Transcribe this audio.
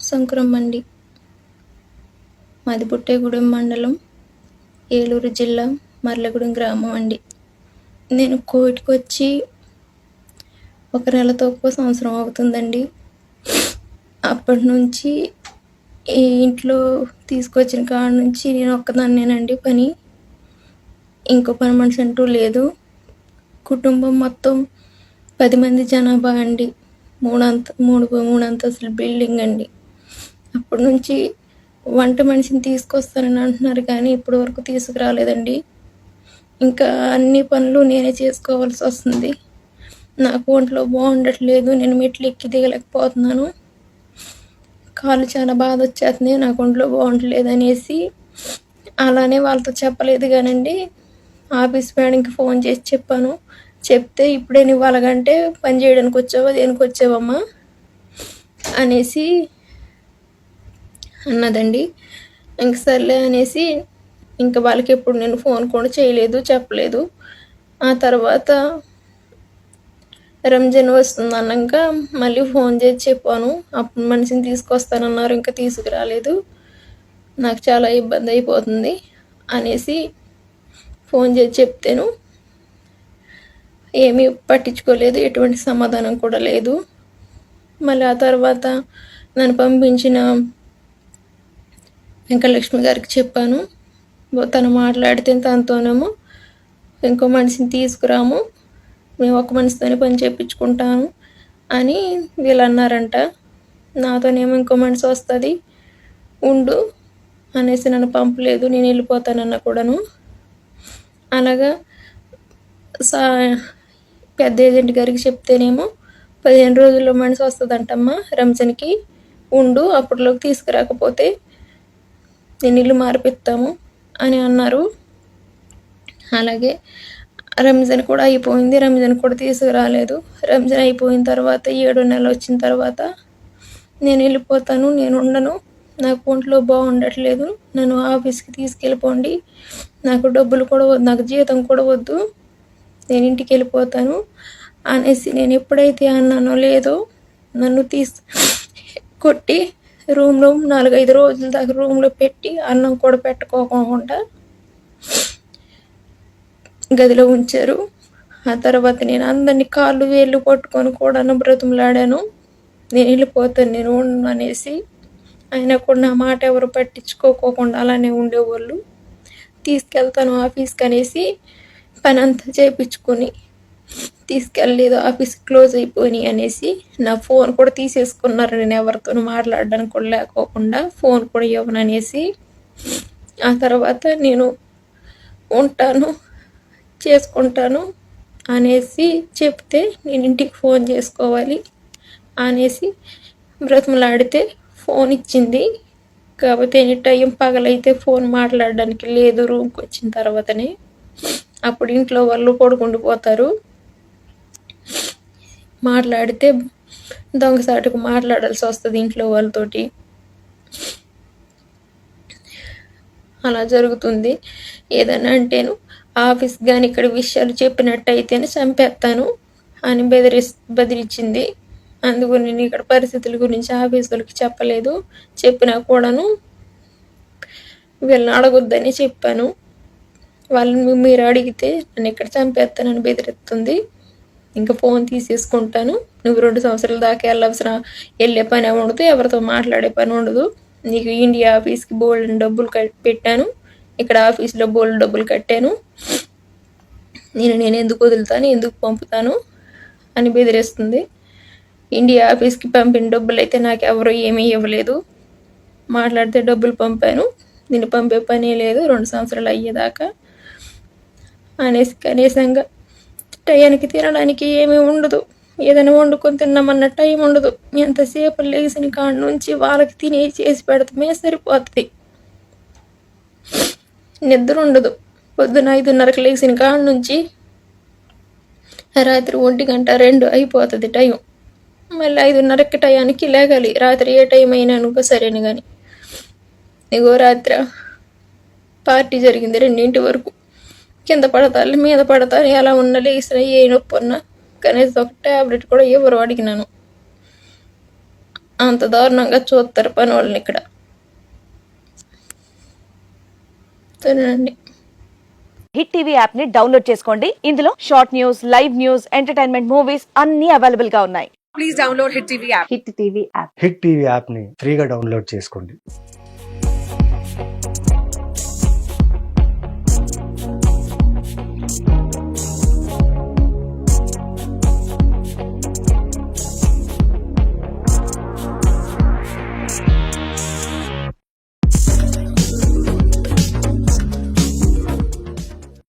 సంకురమండి. మాది బుట్టేగూడెం మండలం, ఏలూరు జిల్లా, మర్లగూడెం గ్రామం అండి. నేను కోవిడ్కి వచ్చి 1 నెలతో సంవత్సరం అవుతుందండి. అప్పటి నుంచి ఈ ఇంట్లో తీసుకొచ్చిన కాడ నుంచి నేను ఒక్కదాన్నేనండి పని. ఇంకో పని మనిషి అంటూ లేదు. కుటుంబం మొత్తం 10 మంది జనాభా అండి. మూడు అంతస్తుల బిల్డింగ్ అండి. అప్పటి నుంచి వంట మనిషిని తీసుకొస్తానని అంటున్నారు కానీ ఇప్పటి వరకు తీసుకురాలేదండి. ఇంకా అన్ని పనులు నేనే చేసుకోవాల్సి వస్తుంది. నాకు ఒంట్లో బాగుండట్లేదు. నేను మెట్లు ఎక్కి దిగలేకపోతున్నాను. కాళ్ళు చాలా బాధ వచ్చేస్తుంది. నాకు ఒంట్లో బాగుండట్లేదు అనేసి అలానే వాళ్ళతో చెప్పలేదు కానండి. ఆఫీస్ మేడంకి ఫోన్ చేసి చెప్పాను. చెప్తే ఇప్పుడే నువ్వు అలాగంటే పని చేయడానికి వచ్చావా, దేనికి వచ్చావమ్మా అనేసి అన్నదండి. ఇంక సర్లే అనేసి ఇంకా వాళ్ళకి ఎప్పుడు నేను ఫోన్ కూడా చేయలేదు, చెప్పలేదు. ఆ తర్వాత రంజాన్ వస్తుంది అన్నాక మళ్ళీ ఫోన్ చేసి చెప్పాను. అప్పుడు మనిషిని తీసుకొస్తానన్నారు, ఇంకా తీసుకురాలేదు. నాకు చాలా ఇబ్బంది అయిపోతుంది అనేసి ఫోన్ చేసి చెప్తాను. ఏమీ పట్టించుకోలేదు, ఎటువంటి సమాధానం కూడా లేదు. మళ్ళీ ఆ తర్వాత నన్ను పంపించిన వెంకటలక్ష్మి గారికి చెప్పాను. తను మాట్లాడితే తనతోనేమో ఇంకో మనిషిని తీసుకురాము, మేము ఒక మనిషితోనే పని చేయించుకుంటాము అని వీళ్ళు అన్నారంట. నాతోనేమో ఇంకో మనిషి వస్తుంది ఉండు అనేసి నన్ను పంపలేదు. నేను వెళ్ళిపోతానన్నా కూడాను. అలాగా పెద్ద ఏజెంట్ గారికి చెప్తేనేమో 15 రోజుల్లో మనిషి వస్తుందంటమ్మా, రంజాన్కి ఉండు, అప్పట్లోకి తీసుకురాకపోతే నేను ఇల్లు మార్పిస్తాము అని అన్నారు. అలాగే రంజాన్ కూడా అయిపోయింది. రంజాన్ కూడా తీసుకురాలేదు. రంజాన్ అయిపోయిన తర్వాత 7వ నెల వచ్చిన తర్వాత నేను వెళ్ళిపోతాను, నేను ఉండను, నాకు ఒంట్లో బాగుండట్లేదు, నన్ను ఆఫీస్కి తీసుకెళ్ళిపోండి, నాకు డబ్బులు కూడా వద్దు, నాకు జీతం కూడా వద్దు, నేను ఇంటికి వెళ్ళిపోతాను అనేసి నేను ఎప్పుడైతే అన్నానో లేదో నన్ను కొట్టి రూమ్లో 4-5 రోజుల దాకా రూమ్లో పెట్టి అన్నం కూడా పెట్టుకోకుండా గదిలో ఉంచారు. ఆ తర్వాత నేను అందరినీ కాళ్ళు వేళ్ళు పట్టుకొని కూడా బ్రతుములాడాను, నేను వెళ్ళిపోతాను, నేను ఉండను అనేసి. అయినా కూడా నా మాట ఎవరు పట్టించుకోకుండా అలానే ఉండేవాళ్ళు. తీసుకెళ్తాను ఆఫీస్కి అనేసి పని అంతా చేయించుకొని తీసుకెళ్ళలేదు. ఆఫీస్ క్లోజ్ అయిపోయి అనేసి నా ఫోన్ కూడా తీసేసుకున్నారు. నేను ఎవరితోనూ మాట్లాడడానికి కూడా లేకోకుండా ఫోన్ కూడా ఇవ్వను అనేసి. ఆ తర్వాత నేను ఉంటాను, చేసుకుంటాను అనేసి చెప్తే నేను ఇంటికి ఫోన్ చేసుకోవాలి అనేసి బ్రతిమలాడితే ఫోన్ ఇచ్చింది. కాకపోతే ఎనీ టైం పగలైతే ఫోన్ మాట్లాడడానికి లేదు. రూమ్కి వచ్చిన తర్వాతనే, అప్పుడు ఇంట్లో వాళ్ళు పడుకుండిపోతారు. మాట్లాడితే దొంగసాటుకు మాట్లాడాల్సి వస్తుంది ఇంట్లో వాళ్ళతోటి. అలా జరుగుతుంది. ఏదైనా అంటేను ఆఫీస్ కానీ ఇక్కడ విషయాలు చెప్పినట్టయితేనే చంపేస్తాను అని బెదిరించింది. అందుకు నేను ఇక్కడ పరిస్థితుల గురించి ఆఫీసులకి చెప్పలేదు. చెప్పినా కూడాను వీళ్ళని అడగొద్దని చెప్పాను. వాళ్ళని మీరు అడిగితే నన్ను ఇక్కడ చంపేస్తానని బెదిరిస్తుంది. ఇంకా ఫోన్ తీసేసుకుంటాను, నువ్వు 2 సంవత్సరాల దాకా వెళ్ళే పని ఉండదు, ఎవరితో మాట్లాడే పని ఉండదు, నీకు ఇండియా ఆఫీస్కి బోల్డ్ డబ్బులు పెట్టాను, ఇక్కడ ఆఫీస్లో బోల్డ్ డబ్బులు కట్టాను, నేను ఎందుకు వదులుతాను, ఎందుకు పంపుతాను అని బెదిరిస్తుంది. ఇండియా ఆఫీస్కి పంపిన డబ్బులు అయితే నాకు ఎవరు ఏమీ ఇవ్వలేదు. మాట్లాడితే డబ్బులు పంపాను, నేను పంపే పనే లేదు 2 సంవత్సరాలు అయ్యేదాకా అనేసి. కనీసంగా టయానికి తినడానికి ఏమీ ఉండదు, ఏదైనా వండుకొని తిన్నామన్న టైం ఉండదు. ఎంతసేపు లేచిన కాడ నుంచి వాళ్ళకి తిని చేసి పెడతామే సరిపోతుంది. నిద్ర ఉండదు. పొద్దున 5:30కి లేచిన కాడ నుంచి రాత్రి 1-2 అయిపోతుంది టైం. మళ్ళీ 5:30కి టయానికి లేగాలి. రాత్రి ఏ టైం అయినా అనుకో సరేను. కానీ ఇగో రాత్రి పార్టీ జరిగింది 2 వరకు. కింద పడతారు, మీద పడతారు, ఎలా ఉన్నా లేచిన ఏ నొప్పి ఉన్నా కనీసం ఒక ట్యాబ్లెట్ కూడా ఎవరు అడిగినాను. అంత దారుణంగా చూస్తారు పని వాళ్ళని ఇక్కడ. సరేనండి. హిట్ టీవీ యాప్ ని డౌన్లోడ్ చేసుకోండి. ఇందులో short news, live news, entertainment movies అన్ని అవైలబుల్ గా ఉన్నాయి. Please download Hit TV app. Hit TV app. Hit TV యాప్ని ఫ్రీగా డౌన్లోడ్ చేసుకోండి.